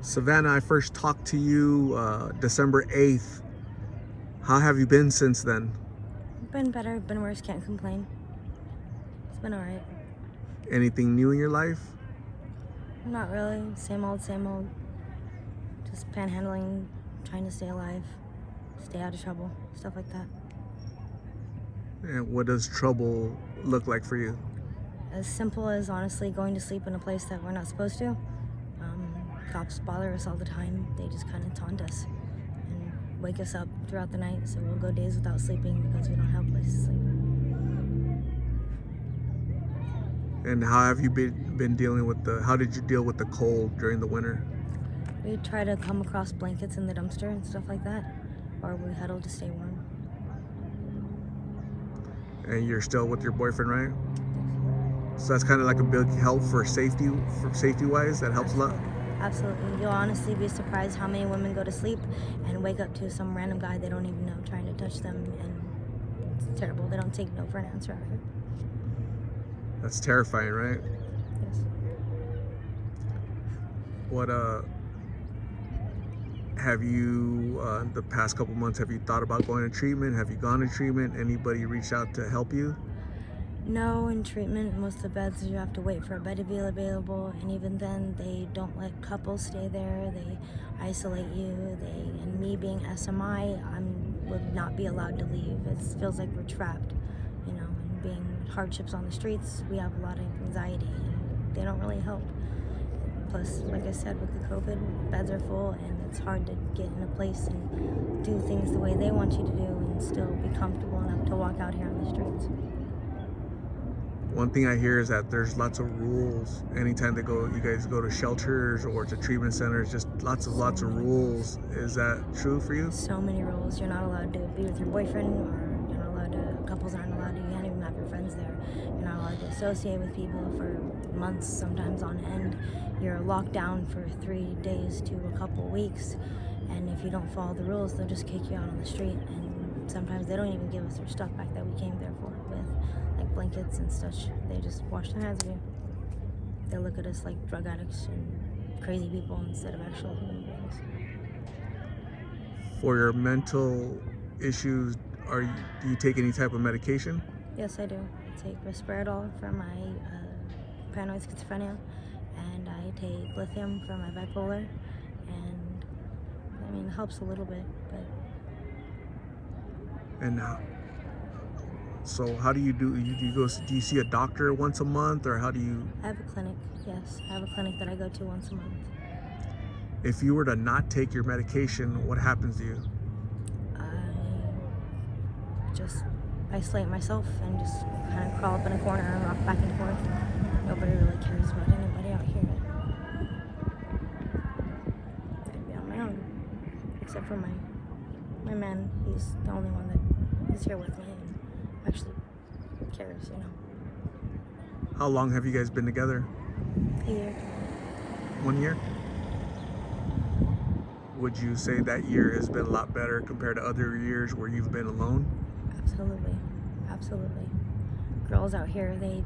Savannah, I first talked to you December 8th. How have you been since then? Been better, been worse, can't complain. It's been alright. Anything new in your life? Not really. Same old, same old. Just panhandling, trying to stay alive, stay out of trouble, stuff like that. And what does trouble look like for you? As simple as honestly going to sleep in a place that we're not supposed to. Cops bother us all the time. They just kind of taunt us and wake us up throughout the night, so we'll go days without sleeping because we don't have a place to sleep. And how have you been dealing with how did you deal with the cold during the winter? We try to come across blankets in the dumpster and stuff like that, or we huddle to stay warm. And you're still with your boyfriend, right? So that's kind of like a big help for safety wise. That helps a lot. Absolutely. You'll honestly be surprised how many women go to sleep and wake up to some random guy they don't even know trying to touch them, and it's terrible. They don't take no for an answer out here. That's terrifying, right? Yes. What have you the past couple months, have you thought about going to treatment? Have you gone to treatment? Anybody reached out to help you? No, in treatment, most of the beds you have to wait for a bed to be available, and even then, they don't let couples stay there. They isolate you. And me being SMI, would not be allowed to leave. It feels like we're trapped, and being hardships on the streets, we have a lot of anxiety, and they don't really help. Plus, like I said, with the COVID, beds are full, and it's hard to get in a place and do things the way they want you to do and still be comfortable enough to walk out here on the streets. One thing I hear is that there's lots of rules. Anytime you guys go to shelters or to treatment centers, just lots of rules. Is that true for you? So many rules. You're not allowed to be with your boyfriend, or you're not allowed to, couples aren't allowed to, you can't even have your friends there. You're not allowed to associate with people for months, sometimes on end. You're locked down for 3 days to a couple weeks, and if you don't follow the rules, they'll just kick you out on the street, and sometimes they don't even give us their stuff back that we came there with, like blankets and such. They just wash their hands of you. They look at us like drug addicts and crazy people instead of actual human beings. For your mental issues, do you take any type of medication? Yes, I do. I take risperidol for my paranoid schizophrenia, and I take lithium for my bipolar, and it helps a little bit, but. And so how do you do? Do you see a doctor once a month, or how do you? I have a clinic. Yes, I have a clinic that I go to once a month. If you were to not take your medication, what happens to you? I just isolate myself and just kind of crawl up in a corner and rock back and forth. Nobody really cares about anybody out here. I'd be on my own, except for my man. He's the only one that is here with me and actually cares, How long have you guys been together? A year. 1 year? Would you say that year has been a lot better compared to other years where you've been alone? Absolutely. Absolutely. Girls out here, they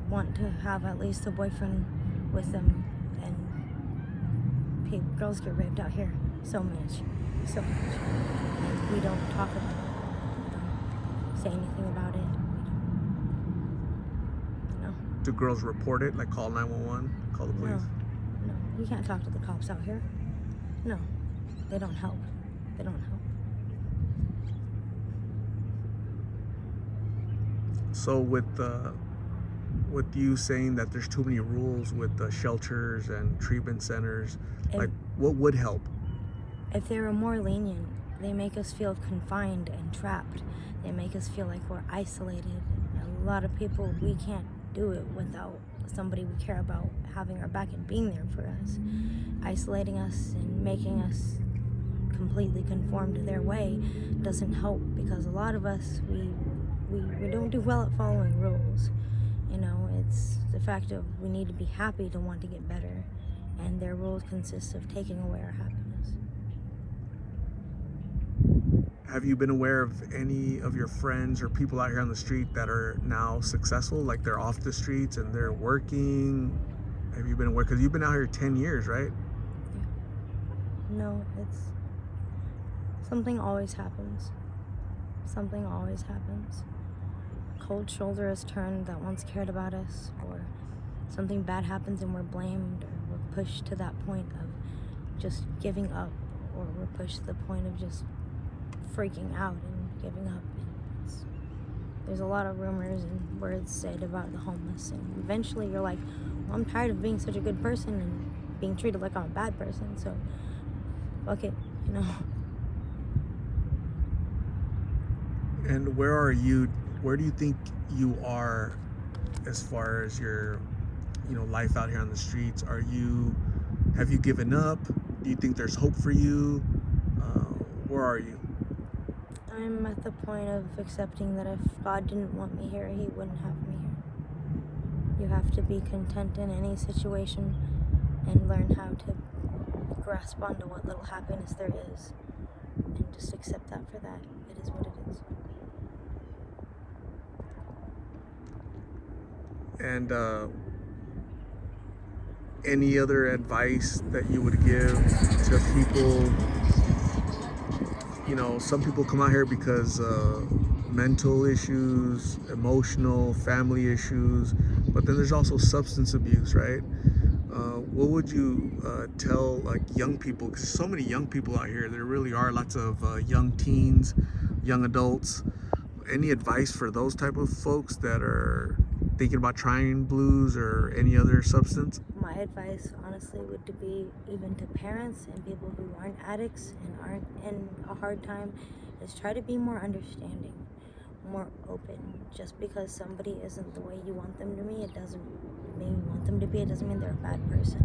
want to have at least a boyfriend with them, and girls get raped out here so much. And we don't talk about it. We don't say anything about it. Do girls report it, like call 911, call the police? No, you can't talk to the cops out here. No, they don't help. They don't help. So with you saying that there's too many rules with the shelters and treatment centers, what would help? If they were more lenient, they make us feel confined and trapped. They make us feel like we're isolated. A lot of people, we can't do it without somebody we care about having our back and being there for us. Isolating us and making us completely conform to their way doesn't help, because a lot of us, we don't do well at following rules. It's the fact of we need to be happy to want to get better, and their rules consist of taking away our happiness. Have you been aware of any of your friends or people out here on the street that are now successful, like they're off the streets and they're working? Have you been aware? Because you've been out here 10 years, right? Yeah. No, it's something always happens. Something always happens. Cold shoulder is turned that once cared about us, or something bad happens and we're blamed, or we're pushed to that point of just giving up, or we're pushed to the point of just freaking out and giving up. There's a lot of rumors and words said about the homeless, and eventually you're like, well, I'm tired of being such a good person and being treated like I'm a bad person, so fuck it, you know. And where do you think you are as far as your, life out here on the streets? Have you given up? Do you think there's hope for you? Where are you? I'm at the point of accepting that if God didn't want me here, he wouldn't have me here. You have to be content in any situation and learn how to grasp onto what little happiness there is and just accept that for that. It is what it is. And any other advice that you would give to people? Some people come out here because mental issues, emotional, family issues, but then there's also substance abuse, right? What would you tell like young people? Because so many young people out here, there really are lots of young teens, young adults. Any advice for those type of folks that are thinking about trying blues or any other substance? My advice, honestly, would be even to parents and people who aren't addicts and aren't in a hard time, is try to be more understanding, more open. Just because somebody isn't the way you want them to be, it doesn't mean they're a bad person.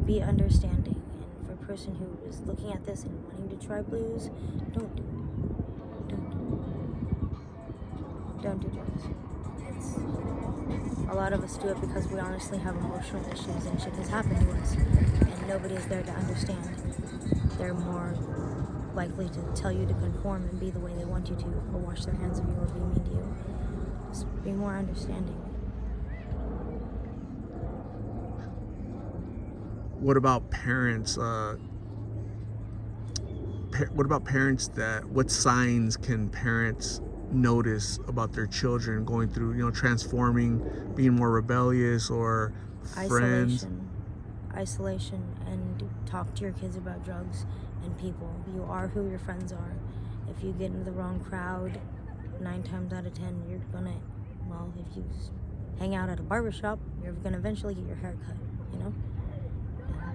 Be understanding, and for a person who is looking at this and wanting to try blues, don't do it. Don't do drugs. A lot of us do it because we honestly have emotional issues and shit has happened to us, and nobody is there to understand. They're more likely to tell you to conform and be the way they want you to, or wash their hands of you, or be mean to you. Just be more understanding. What about parents? What signs can parents notice about their children going through, transforming, being more rebellious, or friends? Isolation, and talk to your kids about drugs and people. You are who your friends are. If you get into the wrong crowd, 9 times out of 10, you're gonna, if you hang out at a barbershop, you're gonna eventually get your hair cut, And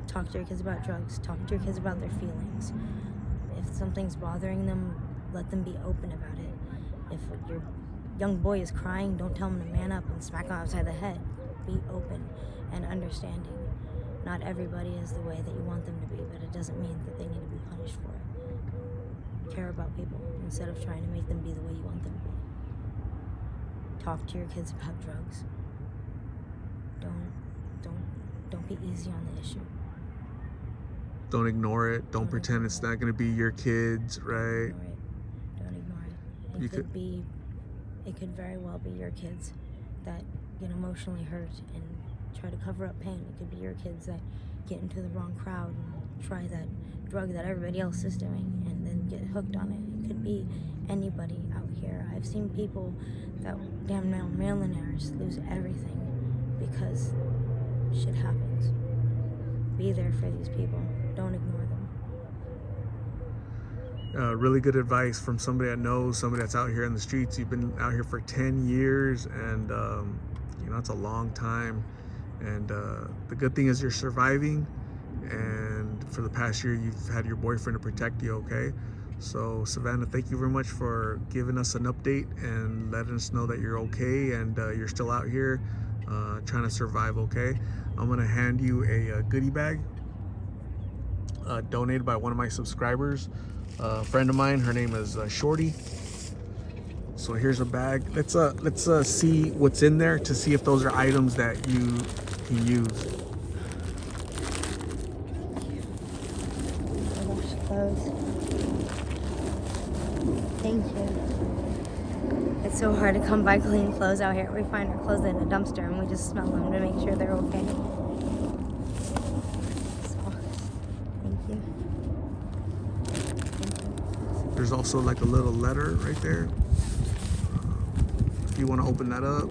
talk to your kids about drugs. Talk to your kids about their feelings. If something's bothering them, let them be open about it. If your young boy is crying, don't tell him to man up and smack him upside the head. Be open and understanding. Not everybody is the way that you want them to be, but it doesn't mean that they need to be punished for it. Care about people instead of trying to make them be the way you want them to be. Talk to your kids about drugs. Don't be easy on the issue. Don't ignore it. Don't pretend it's not going to be your kids, right? Don't ignore it. It could very well be your kids that get emotionally hurt and try to cover up pain. It could be your kids that get into the wrong crowd and try that drug that everybody else is doing and then get hooked on it. It could be anybody out here. I've seen people that damn now millionaires lose everything because shit happens. Be there for these people. Don't ignore them. Really good advice from somebody I know, somebody that's out here in the streets. You've been out here for 10 years, and it's a long time. And the good thing is you're surviving, and for the past year you've had your boyfriend to protect you, okay? So Savannah, thank you very much for giving us an update and letting us know that you're okay and you're still out here trying to survive, okay? I'm gonna hand you a goodie bag donated by one of my subscribers, a friend of mine. Her name is Shorty. So here's a bag. Let's see what's in there to see if those are items that you can use. Wash clothes. Thank you. It's so hard to come by clean clothes out here. We find our clothes in a dumpster and we just smell them to make sure they're okay. So, thank you. There's also like a little letter right there. If you want to open that up.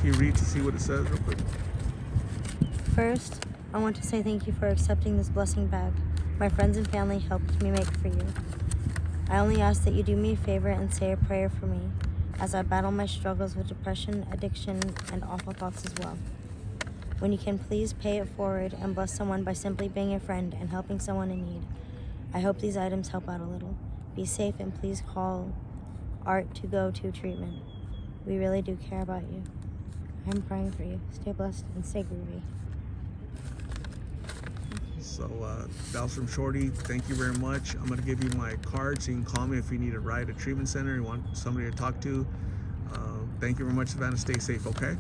Can you read to see what it says real quick? First, I want to say thank you for accepting this blessing bag my friends and family helped me make for you. I only ask that you do me a favor and say a prayer for me as I battle my struggles with depression, addiction, and awful thoughts as well. When you can, please pay it forward and bless someone by simply being a friend and helping someone in need. I hope these items help out a little. Be safe and please call Art to go to treatment. We really do care about you. I'm praying for you. Stay blessed and stay groovy. So that was from Shorty. Thank you very much. I'm gonna give you my card so you can call me if you need a ride to treatment center, you want somebody to talk to. Thank you very much, Savannah. Stay safe, okay?